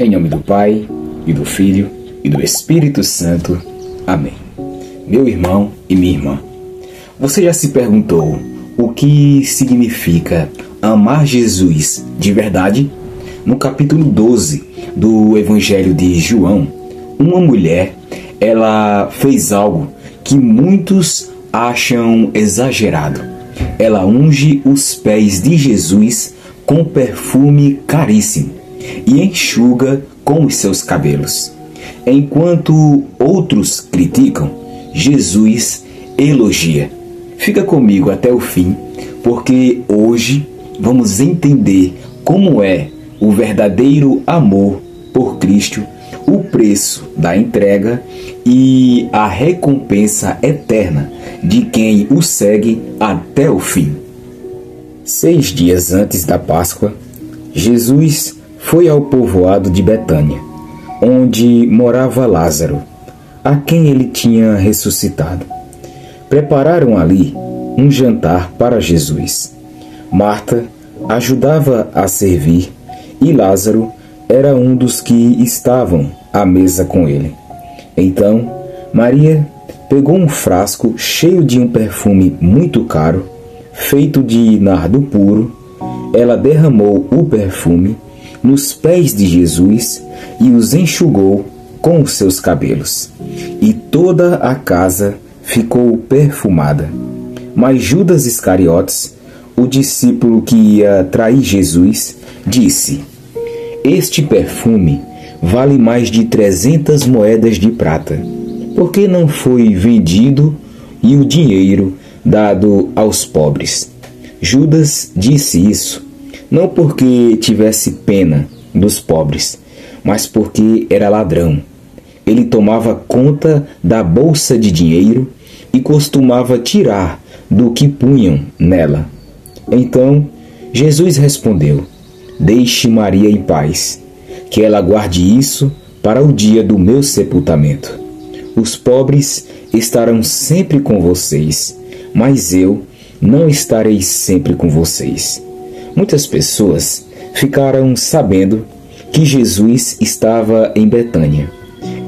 Em nome do Pai, e do Filho, e do Espírito Santo. Amém. Meu irmão e minha irmã, você já se perguntou o que significa amar Jesus de verdade? No capítulo 12 do Evangelho de João, uma mulher, ela fez algo que muitos acham exagerado. Ela unge os pés de Jesus com perfume caríssimo e enxuga com os seus cabelos. Enquanto outros criticam, Jesus elogia. Fica comigo até o fim, porque hoje vamos entender como é o verdadeiro amor por Cristo, o preço da entrega e a recompensa eterna de quem o segue até o fim. 6 dias antes da Páscoa, Jesus foi ao povoado de Betânia, onde morava Lázaro, a quem ele tinha ressuscitado. Prepararam ali um jantar para Jesus. Marta ajudava a servir e Lázaro era um dos que estavam à mesa com ele. Então, Maria pegou um frasco cheio de um perfume muito caro, feito de nardo puro. Ela derramou o perfume nos pés de Jesus e os enxugou com os seus cabelos. E toda a casa ficou perfumada. Mas Judas Iscariotes, o discípulo que ia trair Jesus, disse: "Este perfume vale mais de 300 moedas de prata. Por que não foi vendido e o dinheiro dado aos pobres?" Judas disse isso não porque tivesse pena dos pobres, mas porque era ladrão. Ele tomava conta da bolsa de dinheiro e costumava tirar do que punham nela. Então Jesus respondeu: "Deixe Maria em paz, que ela guarde isso para o dia do meu sepultamento. Os pobres estarão sempre com vocês, mas eu não estarei sempre com vocês." Muitas pessoas ficaram sabendo que Jesus estava em Betânia.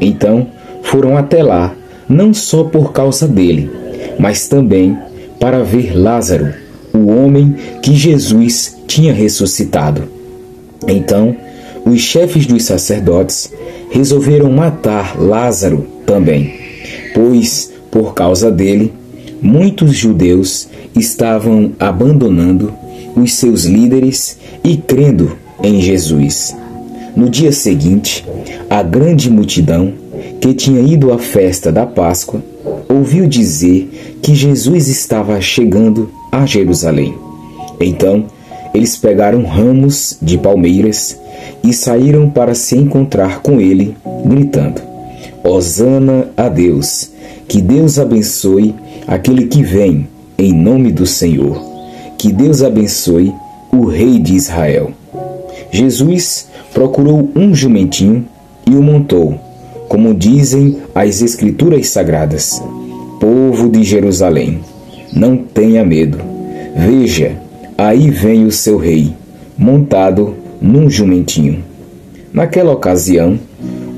Então foram até lá, não só por causa dele, mas também para ver Lázaro, o homem que Jesus tinha ressuscitado. Então os chefes dos sacerdotes resolveram matar Lázaro também, pois, por causa dele, muitos judeus estavam abandonando os seus líderes e crendo em Jesus. No dia seguinte, a grande multidão que tinha ido à festa da Páscoa ouviu dizer que Jesus estava chegando a Jerusalém. Então, eles pegaram ramos de palmeiras e saíram para se encontrar com ele, gritando: "Hosana a Deus! Que Deus abençoe aquele que vem em nome do Senhor! Que Deus abençoe o Rei de Israel!" Jesus procurou um jumentinho e o montou, como dizem as Escrituras Sagradas: "Povo de Jerusalém, não tenha medo. Veja, aí vem o seu rei, montado num jumentinho." Naquela ocasião,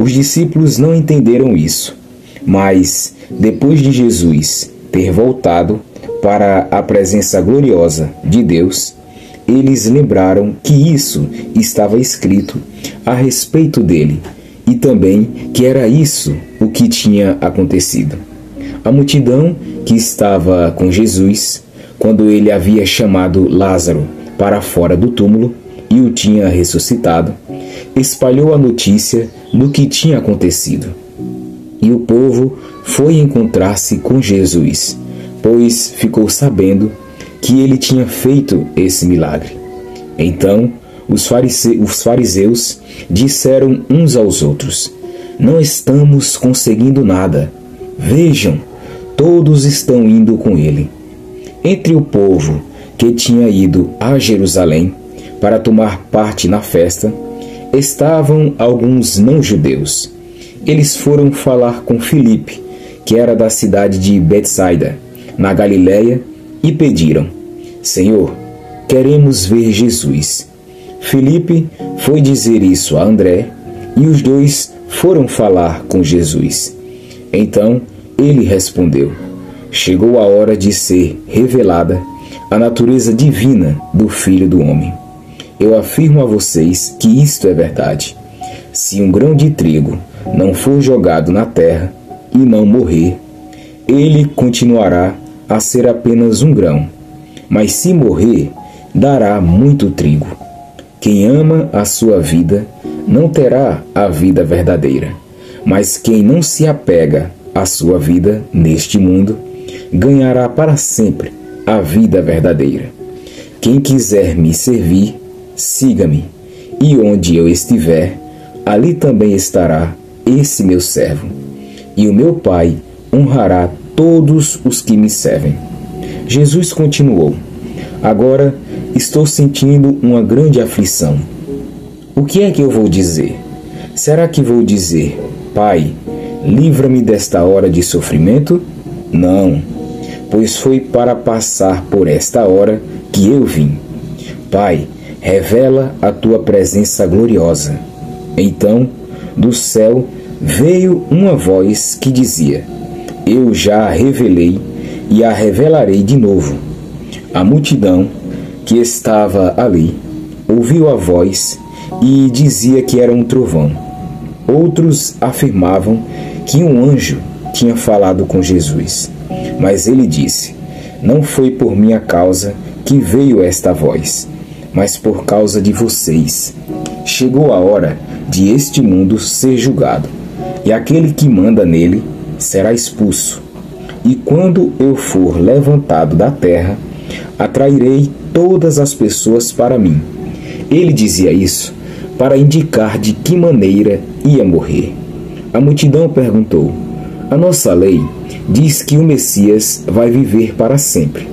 os discípulos não entenderam isso, mas depois de Jesus ter voltado para a presença gloriosa de Deus, eles lembraram que isso estava escrito a respeito dele e também que era isso o que tinha acontecido. A multidão que estava com Jesus, quando ele havia chamado Lázaro para fora do túmulo e o tinha ressuscitado, espalhou a notícia do que tinha acontecido. E o povo foi encontrar-se com Jesus, pois ficou sabendo que ele tinha feito esse milagre. Então os fariseus disseram uns aos outros: "Não estamos conseguindo nada. Vejam, todos estão indo com ele." Entre o povo que tinha ido a Jerusalém para tomar parte na festa, estavam alguns não-judeus. Eles foram falar com Filipe, que era da cidade de Betsaida, na Galiléia, e pediram: "Senhor, queremos ver Jesus." Filipe foi dizer isso a André, E os dois foram falar com Jesus. Então ele respondeu: chegou a hora de ser revelada a natureza divina do Filho do Homem. Eu afirmo a vocês que isto é verdade. Se um grão de trigo não for jogado na terra e não morrer, ele continuará a ser apenas um grão, mas se morrer, dará muito trigo. Quem ama a sua vida não terá a vida verdadeira, mas quem não se apega à sua vida neste mundo, ganhará para sempre a vida verdadeira. Quem quiser me servir, siga-me, e onde eu estiver, ali também estará esse meu servo. E o meu Pai honrará todos os que me servem. Jesus continuou: agora estou sentindo uma grande aflição. O que é que eu vou dizer? Será que vou dizer: Pai, livra-me desta hora de sofrimento? Não, pois foi para passar por esta hora que eu vim. Pai, revela a tua presença gloriosa. Então, do céu veio uma voz que dizia: eu já a revelei e a revelarei de novo. A multidão que estava ali ouviu a voz e dizia que era um trovão. Outros afirmavam que um anjo tinha falado com Jesus. Mas ele disse: não foi por minha causa que veio esta voz, mas por causa de vocês. Chegou a hora de este mundo ser julgado, e aquele que manda nele será expulso. E quando eu for levantado da terra, atrairei todas as pessoas para mim. Ele dizia isso para indicar de que maneira ia morrer. A multidão perguntou: a nossa lei diz que o Messias vai viver para sempre.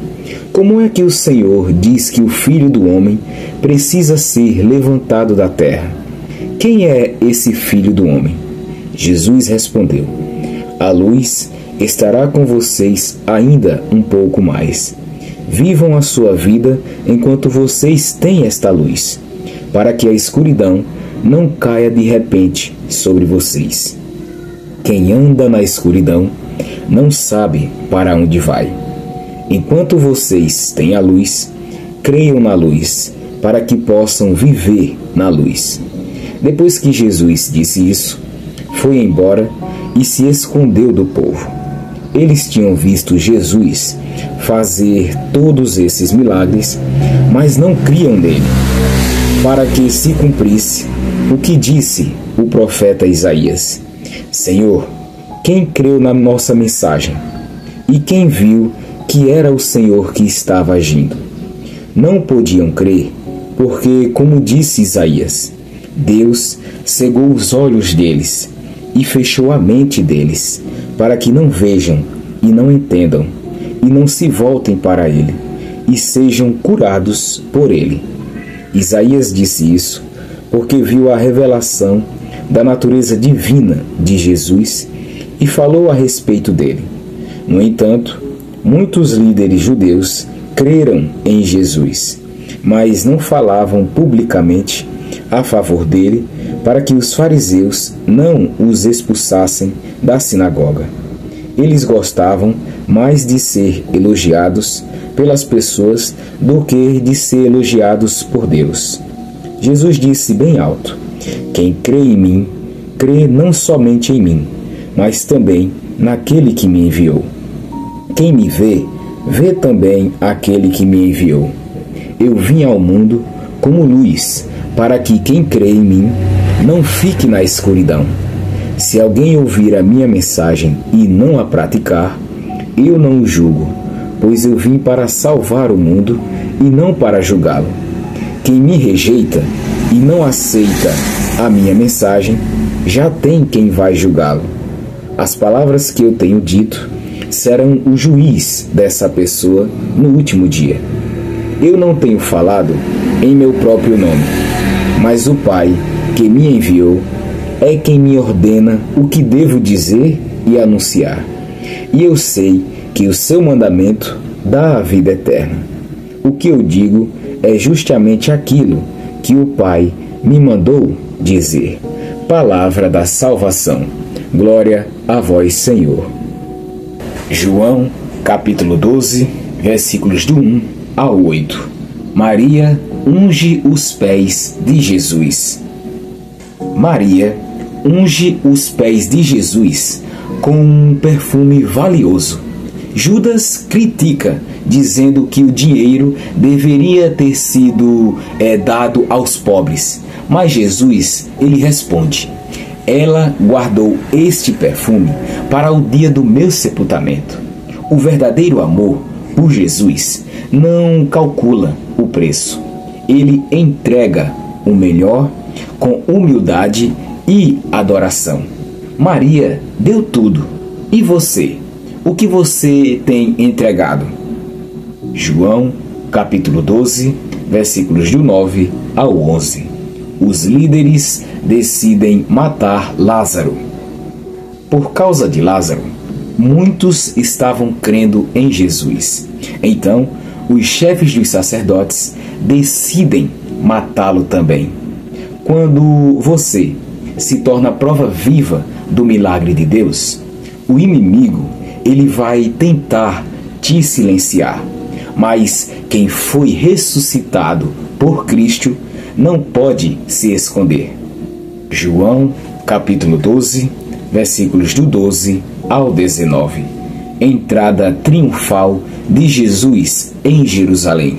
Como é que o Senhor diz que o Filho do Homem precisa ser levantado da terra? Quem é esse Filho do Homem? Jesus respondeu: a luz estará com vocês ainda um pouco mais. Vivam a sua vida enquanto vocês têm esta luz, para que a escuridão não caia de repente sobre vocês. Quem anda na escuridão não sabe para onde vai. Enquanto vocês têm a luz, creiam na luz, para que possam viver na luz. Depois que Jesus disse isso, foi embora e se escondeu do povo. Eles tinham visto Jesus fazer todos esses milagres, mas não criam nele, para que se cumprisse o que disse o profeta Isaías: Senhor, quem creu na nossa mensagem? E quem viu que era o Senhor que estava agindo? Não podiam crer, porque, como disse Isaías, Deus cegou os olhos deles e fechou a mente deles, para que não vejam e não entendam, e não se voltem para ele, e sejam curados por ele. Isaías disse isso porque viu a revelação da natureza divina de Jesus e falou a respeito dele. No entanto, muitos líderes judeus creram em Jesus, mas não falavam publicamente a favor dele, para que os fariseus não os expulsassem da sinagoga. Eles gostavam mais de ser elogiados pelas pessoas do que de ser elogiados por Deus. Jesus disse bem alto: quem crê em mim, crê não somente em mim, mas também naquele que me enviou. Quem me vê, vê também aquele que me enviou. Eu vim ao mundo como luz, para que quem crê em mim não fique na escuridão. Se alguém ouvir a minha mensagem e não a praticar, eu não o julgo, pois eu vim para salvar o mundo e não para julgá-lo. Quem me rejeita e não aceita a minha mensagem, já tem quem vai julgá-lo. As palavras que eu tenho dito serão o juiz dessa pessoa no último dia. Eu não tenho falado em meu próprio nome, mas o Pai que me enviou é quem me ordena o que devo dizer e anunciar. E eu sei que o seu mandamento dá a vida eterna. O que eu digo é justamente aquilo que o Pai me mandou dizer, palavra da salvação. Glória a vós, Senhor. João, capítulo 12, versículos do 1 ao 8. Maria unge os pés de Jesus. Maria unge os pés de Jesus com um perfume valioso. Judas critica, dizendo que o dinheiro deveria ter sido dado aos pobres. Mas Jesus, ele responde: ela guardou este perfume para o dia do meu sepultamento. O verdadeiro amor por Jesus não calcula o preço. Ele entrega o melhor com humildade e adoração. Maria deu tudo. E você? O que você tem entregado? João, capítulo 12, versículos do 9 ao 11. Os líderes decidem matar Lázaro. Por causa de Lázaro, muitos estavam crendo em Jesus. Então, os chefes dos sacerdotes decidem matá-lo também. Quando você se torna prova viva do milagre de Deus, o inimigo, ele vai tentar te silenciar. Mas quem foi ressuscitado por Cristo não pode se esconder. João, capítulo 12, versículos do 12 ao 19. Entrada triunfal de Jesus em Jerusalém.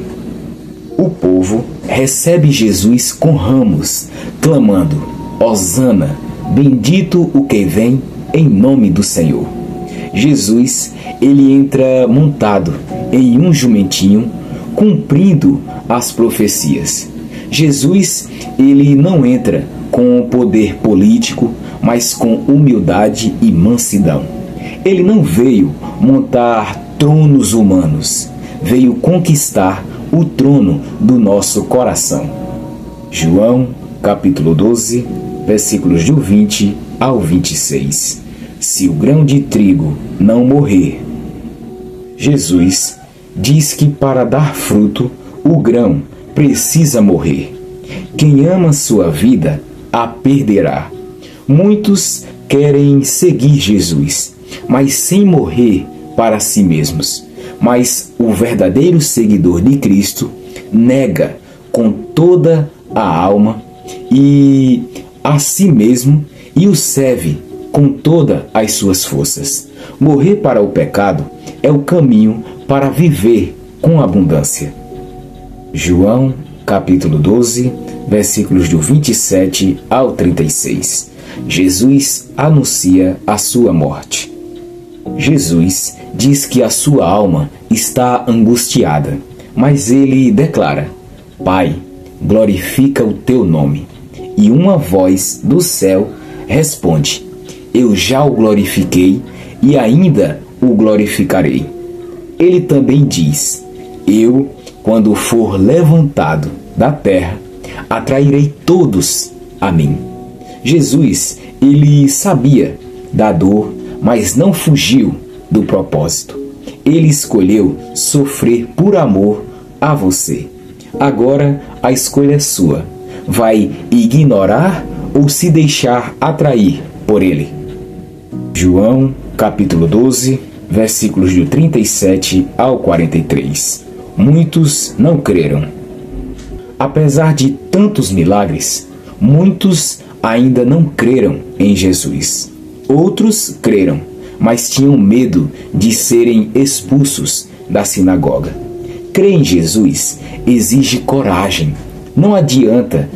O povo recebe Jesus com ramos, clamando: Hosana, bendito o que vem em nome do Senhor. Jesus, ele entra montado em um jumentinho, cumprindo as profecias. Jesus, ele não entra com poder político, mas com humildade e mansidão. Ele não veio montar tronos humanos, veio conquistar o trono do nosso coração. João, capítulo 12, versículos do 20 ao 26. Se o grão de trigo não morrer. Jesus diz que para dar fruto, o grão precisa morrer. Quem ama sua vida, a perderá. Muitos querem seguir Jesus, mas sem morrer para si mesmos. Mas o verdadeiro seguidor de Cristo nega com toda a alma e a si mesmo e o serve com todas as suas forças. Morrer para o pecado é o caminho para viver com abundância. João, capítulo 12, versículos do 27 ao 36. Jesus anuncia a sua morte. Jesus diz que a sua alma está angustiada, mas ele declara: Pai, glorifica o teu nome. E uma voz do céu responde: Eu já o glorifiquei e ainda o glorificarei. Ele também diz: Eu, quando for levantado da terra, atrairei todos a mim. Jesus, ele sabia da dor, mas não fugiu do propósito. Ele escolheu sofrer por amor a você. Agora a escolha é sua. Vai ignorar ou se deixar atrair por ele? João, capítulo 12, versículos do 37 ao 43. Muitos não creram. Apesar de tantos milagres, muitos ainda não creram em Jesus. Outros creram, mas tinham medo de serem expulsos da sinagoga. Crer em Jesus exige coragem. Não adianta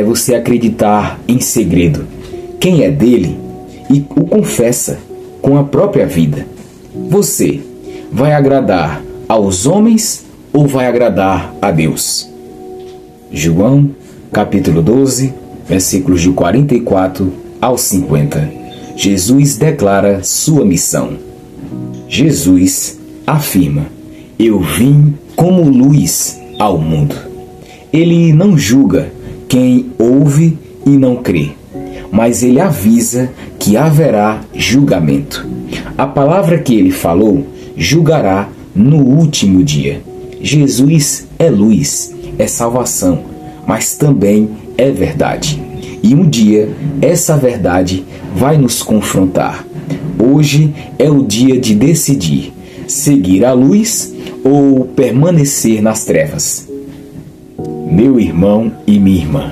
você acreditar em segredo. Quem é dele e o confessa com a própria vida. Você vai agradar aos homens ou vai agradar a Deus? João, capítulo 12, versículos de 44 ao 50. Jesus declara sua missão. Jesus afirma: Eu vim como luz ao mundo. Ele não julga quem ouve e não crê, mas ele avisa que haverá julgamento. A palavra que ele falou julgará no último dia. Jesus é luz, é salvação, mas também é verdade. E um dia essa verdade vai nos confrontar. Hoje é o dia de decidir seguir a luz ou permanecer nas trevas. Meu irmão e minha irmã,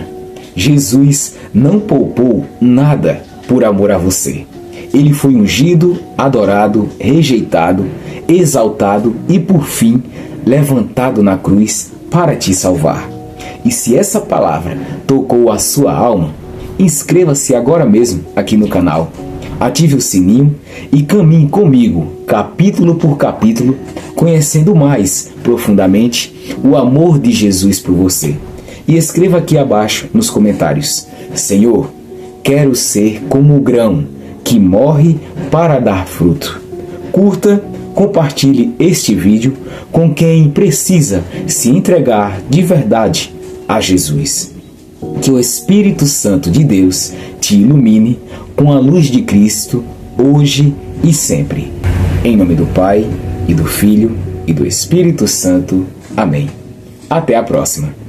Jesus não poupou nada por amor a você. Ele foi ungido, adorado, rejeitado, exaltado e, por fim, levantado na cruz para te salvar. E se essa palavra tocou a sua alma, inscreva-se agora mesmo aqui no canal, ative o sininho e caminhe comigo, capítulo por capítulo, conhecendo mais profundamente o amor de Jesus por você. E escreva aqui abaixo nos comentários: Senhor, quero ser como o grão que morre para dar fruto. Curta, compartilhe este vídeo com quem precisa se entregar de verdade a Jesus. Que o Espírito Santo de Deus te ilumine com a luz de Cristo, hoje e sempre. Em nome do Pai, e do Filho, e do Espírito Santo. Amém. Até a próxima.